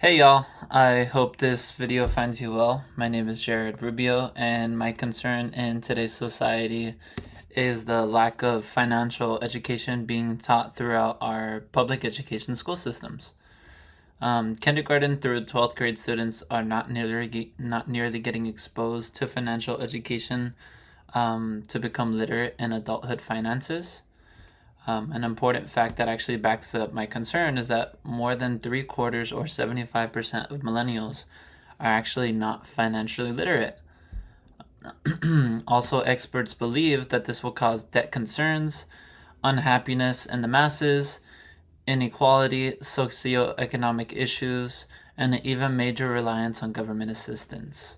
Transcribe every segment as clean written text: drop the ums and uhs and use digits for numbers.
Hey y'all, I hope this video finds you well. My name is Jared Rubio, and my concern in today's society is the lack of financial education being taught throughout our public education school systems. Kindergarten through 12th grade students are not nearly getting exposed to financial education to become literate in adulthood finances. An important fact that actually backs up my concern is that more than 3/4 or 75% of millennials are actually not financially literate. Also, experts believe that this will cause debt concerns, unhappiness in the masses, inequality, socioeconomic issues, and even major reliance on government assistance.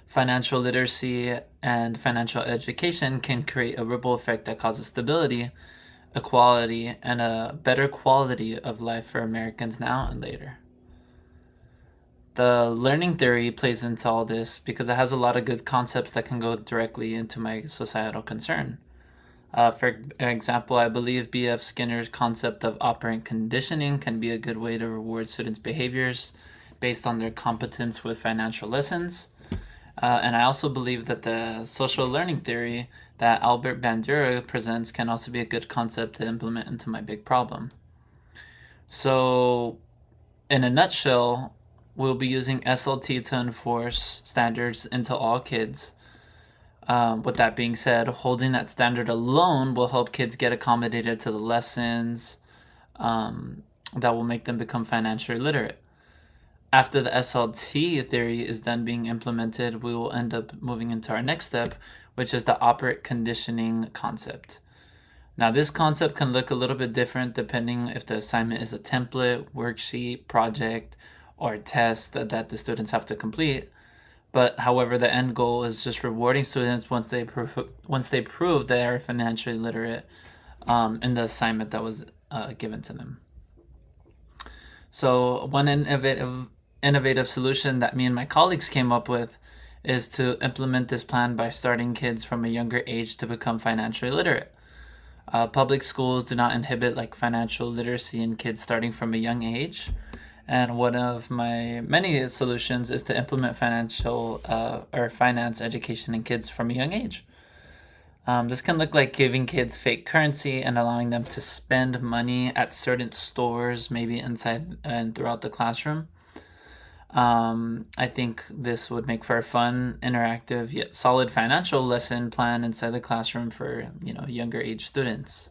Financial literacy and financial education can create a ripple effect that causes stability, equality, and a better quality of life for Americans now and later. The learning theory plays into all this because it has a lot of good concepts that can go directly into my societal concern. For example, I believe B.F. Skinner's concept of operant conditioning can be a good way to reward students' behaviors based on their competence with financial lessons. And I also believe that the social learning theory that Albert Bandura presents can also be a good concept to implement into my big problem. So, in a nutshell, we'll be using SLT to enforce standards into all kids. With that being said, holding that standard alone will help kids get accommodated to the lessons that will make them become financially literate. After the SLT theory is then being implemented, we will end up moving into our next step, which is the operant conditioning concept. Now, this concept can look a little bit different depending if the assignment is a template, worksheet, project, or test that the students have to complete. But however, the end goal is just rewarding students once they prove they are financially literate in the assignment that was given to them. So one innovative solution that me and my colleagues came up with is to implement this plan by starting kids from a younger age to become financially literate. Public schools do not inhibit financial literacy in kids starting from a young age. And one of my many solutions is to implement financial or finance education in kids from a young age. This can look like giving kids fake currency and allowing them to spend money at certain stores, maybe inside and throughout the classroom. I think this would make for a fun, interactive, yet solid financial lesson plan inside the classroom for younger age students.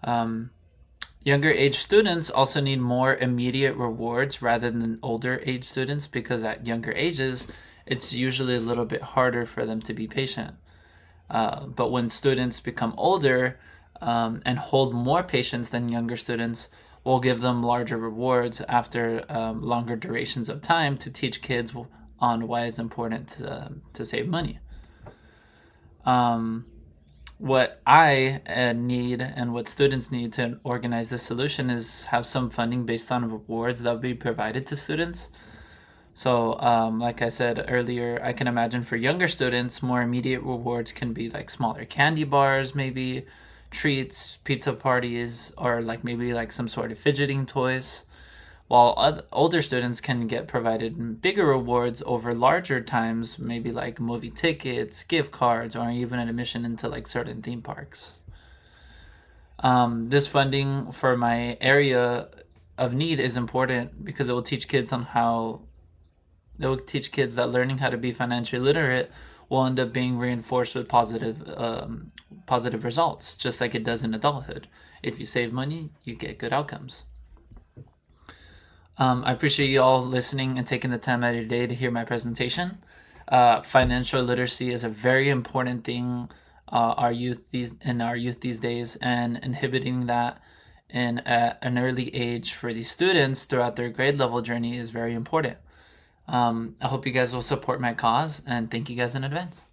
Younger age students also need more immediate rewards rather than older age students because at younger ages, it's usually a little bit harder for them to be patient. But when students become older and hold more patience than younger students, we'll give them larger rewards after longer durations of time to teach kids on why it's important to save money. What I need and what students need to organize this solution is have some funding based on rewards that will be provided to students. So, like I said earlier, I can imagine for younger students, more immediate rewards can be like smaller candy bars, maybe treats, pizza parties, or maybe some sort of fidgeting toys. While older students can get provided bigger rewards over larger times, maybe like movie tickets, gift cards, or even an admission into certain theme parks. This funding for my area of need is important because it will teach kids that learning how to be financially literate will end up being reinforced with positive results, just like it does in adulthood. If you save money, you get good outcomes. I appreciate you all listening and taking the time out of your day to hear my presentation. Financial literacy is a very important thing in our youth these days, and inhibiting that in an early age for these students throughout their grade level journey is very important. I hope you guys will support my cause, and thank you guys in advance.